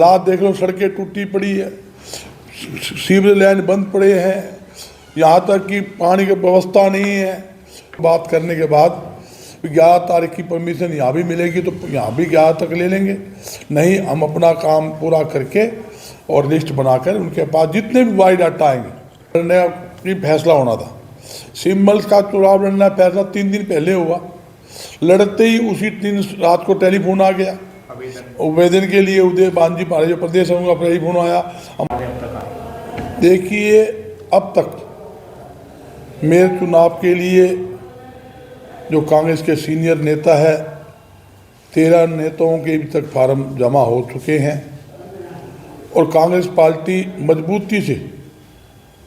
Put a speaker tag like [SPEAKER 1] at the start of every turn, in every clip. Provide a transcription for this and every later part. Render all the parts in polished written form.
[SPEAKER 1] हालात देख लो, सड़कें टूटी पड़ी है, सीवरेज लाइन बंद पड़े हैं, यहाँ तक कि पानी की व्यवस्था नहीं है। बात करने के बाद 11 तारीख की परमिशन यहाँ भी मिलेगी तो यहाँ भी 11 तक ले लेंगे, नहीं हम अपना काम पूरा करके और लिस्ट बनाकर उनके पास जितने भी वाई डाटा आएंगे। नया फैसला होना था, सिम्बल का चुनाव लड़ना फैसला 3 दिन पहले हुआ, लड़ते ही उसी दिन रात को टेलीफोन आ गया आवेदन के लिए। उदय बांजी पारे जो प्रदेश है उनका टेलीफोन आया। देखिए अब तक मेयर चुनाव के लिए जो कांग्रेस के सीनियर नेता है 13 नेताओं के अभी तक फार्म जमा हो चुके हैं और कांग्रेस पार्टी मजबूती से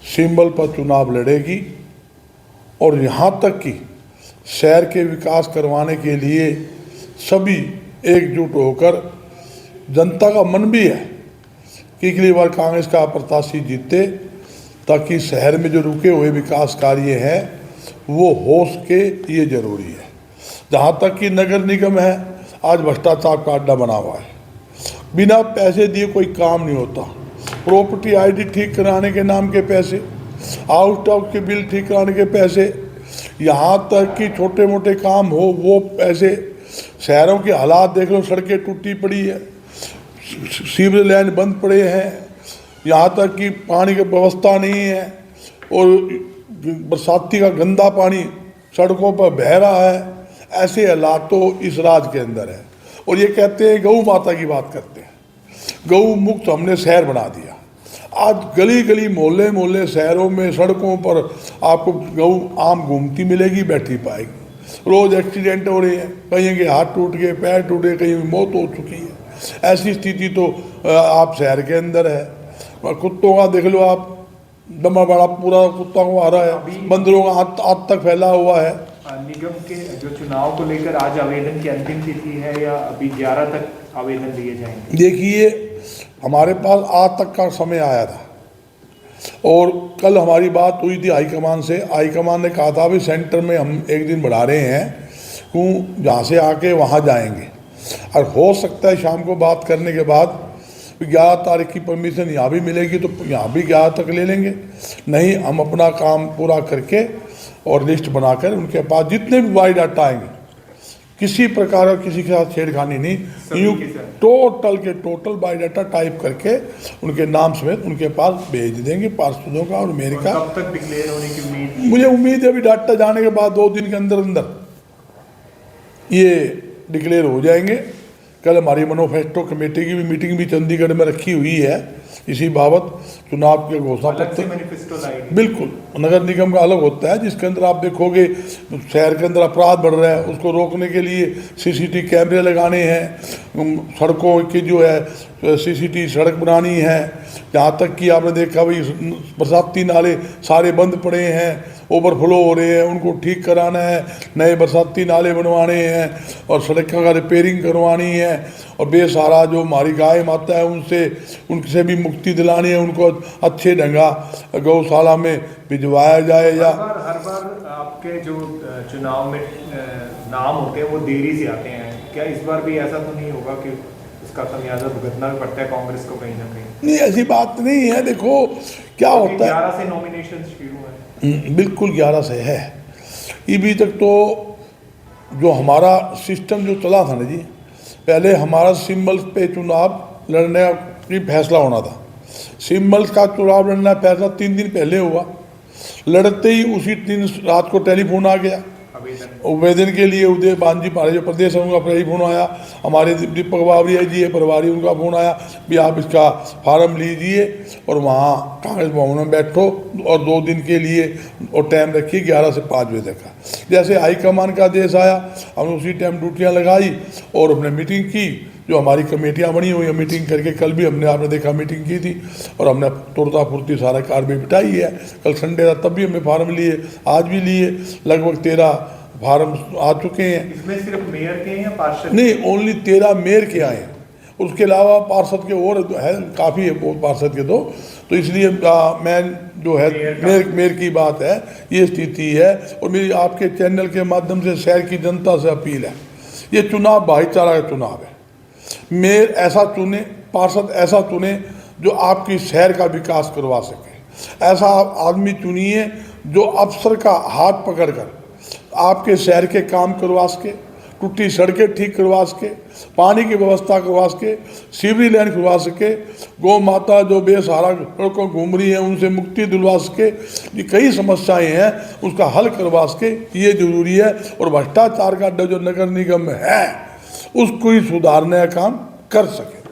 [SPEAKER 1] सिंबल पर चुनाव लड़ेगी और यहाँ तक कि शहर के विकास करवाने के लिए सभी एकजुट होकर, जनता का मन भी है कि अगली बार कांग्रेस का प्रत्याशी जीते ताकि शहर में जो रुके हुए विकास कार्य हैं वो हो सके, ये जरूरी है। जहाँ तक कि नगर निगम है आज भ्रष्टाचार का अड्डा बना हुआ है, बिना पैसे दिए कोई काम नहीं होता। प्रॉपर्टी आईडी ठीक कराने के नाम के पैसे, हाउस टॉप के बिल ठीक कराने के पैसे, यहाँ तक कि छोटे मोटे काम हो वो पैसे। शहरों के हालात देख लो, सड़कें टूटी पड़ी है, सीवरेज लाइन बंद पड़े हैं, यहाँ तक कि पानी की व्यवस्था नहीं है और बरसाती का गंदा पानी सड़कों पर बह रहा है। ऐसे हालात तो इस राज्य के अंदर है और ये कहते हैं गऊ माता की बात करते हैं, गऊ मुक्त हमने शहर बना दिया। आज गली गली मोहल्ले मोहल्ले शहरों में सड़कों पर आपको गऊ आम घूमती मिलेगी, बैठी पाएगी। रोज़ एक्सीडेंट हो रहे हैं, कहीं के हाथ टूट गए, पैर टूटे, कहीं मौत हो चुकी है। ऐसी स्थिति तो आप शहर के अंदर है। कुत्तों का देख लो आप, दमा बड़ा पूरा कुत्ता को आ रहा है, बंदरों का हाथ तक फैला हुआ है।
[SPEAKER 2] निगम के जो चुनाव को लेकर आज आवेदन की अंतिम तिथि है या अभी 11 तक आवेदन दिए जाएंगे?
[SPEAKER 1] देखिए हमारे पास आज तक का समय आया था और कल हमारी बात हुई थी हाईकमान से। हाईकमान ने कहा था भी सेंटर में हम एक दिन बढ़ा रहे हैं, क्यों जहाँ से आके वहाँ जाएंगे और हो सकता है शाम को बात करने के बाद 11 तारीख की परमिशन यहाँ भी मिलेगी तो यहाँ भी 11 तक ले लेंगे, नहीं हम अपना काम पूरा करके और लिस्ट बनाकर उनके पास जितने भी वाई डाटा आएंगे, किसी प्रकार का किसी के साथ छेड़खानी नहीं, यूँ टोटल के टोटल बाई डाटा टाइप करके उनके नाम समेत उनके पास भेज देंगे पार्षदों का और मेरे का।
[SPEAKER 2] कब तक डिक्लेयर होने की उम्मीद?
[SPEAKER 1] मुझे उम्मीद है अभी डाटा जाने के बाद 2 दिन के अंदर अंदर ये डिक्लेयर हो जाएंगे। कल हमारी मैनिफेस्टो कमेटी की भी मीटिंग भी चंडीगढ़ में रखी हुई है इसी बाबत। चुनाव के घोषणा पत्र बिल्कुल नगर निगम का अलग होता है, जिसके अंदर आप देखोगे शहर के अंदर अपराध बढ़ रहा है, उसको रोकने के लिए सीसीटीवी कैमरे लगाने हैं, सड़कों की जो है सीसीटीवी सड़क बनानी है। यहाँ तक कि आपने देखा भाई बरसाती नाले सारे बंद पड़े हैं, ओवरफ्लो हो रहे हैं, उनको ठीक कराना है, नए बरसाती नाले बनवाने हैं और सड़क का रिपेयरिंग करवानी है और बेसहारा जो हमारी गाय माता है उनसे भी मुक्ति दिलानी है, उनको अच्छे ढंगा गौशाला में भिजवाया जाए। या
[SPEAKER 2] हर बार आपके जो चुनाव में नाम होते हैं वो देरी से आते हैं, क्या इस बार भी ऐसा तो नहीं होगा कि इसका खमियाजा भुगतना भी पड़ता है कांग्रेस को कहीं ना कहीं?
[SPEAKER 1] नहीं ऐसी बात नहीं है। देखो क्या होता है,
[SPEAKER 2] 11 से नॉमिनेशन शुरू है।
[SPEAKER 1] बिल्कुल 11 से है। अभी तक तो जो हमारा सिस्टम जो चला था ना जी, पहले हमारा सिंबल पे चुनाव लड़ने की फैसला होना था। सिंबल का चुनाव लड़ना फैसला 3 दिन पहले हुआ, लड़ते ही उसी दिन रात को टेलीफोन आ गया आवेदन के लिए। उदय बांजी पारे जो प्रदेश है उनका टेलीफोन आया, हमारे दीपक बावरिया जी है प्रभारी, उनका फ़ोन आया भी आप इसका फार्म लीजिए और वहाँ कांग्रेस भवन में बैठो और 2 दिन के लिए और टाइम रखिए 11 से 5 बजे तक का। जैसे हाईकमान का आदेश आया हमने उसी टाइम ड्यूटियाँ लगाई और हमने मीटिंग की, जो हमारी कमेटियाँ बनी हुई है मीटिंग करके। कल भी हमने आपने देखा मीटिंग की थी और हमने तुरता फुर्ती सारा कार्य बिठाई है। कल संडे था तब भी हमने फार्म लिए, आज भी लिए, लगभग 13 फार्म आ चुके हैं।
[SPEAKER 2] इसमें सिर्फ मेयर के हैं या पार्षद?
[SPEAKER 1] नहीं, ओनली 13 मेयर के आए हैं, उसके अलावा पार्षद के और है काफ़ी है बहुत पार्षद के तो इसलिए मैं जो है मेयर की बात है, ये स्थिति है। और मेरी आपके चैनल के माध्यम से शहर की जनता से अपील है, ये चुनाव भाईचारा का चुनाव है। मेयर ऐसा चुने पार्षद ऐसा चुने जो आपकी शहर का विकास करवा सके। ऐसा आप आदमी चुनिए जो अफसर का हाथ पकड़कर आपके शहर के काम करवा सके, टूटी सड़कें ठीक करवा सके, पानी की व्यवस्था करवा सके, सीवरेज लाइन करवा सके, गौ माता जो बेसहारा सड़कों घूम रही है उनसे मुक्ति दिलवा सके, ये कई समस्याएं हैं उसका हल करवा सके, ये जरूरी है। और भ्रष्टाचार का जो नगर निगम में है उसको ही सुधारने का काम कर सके।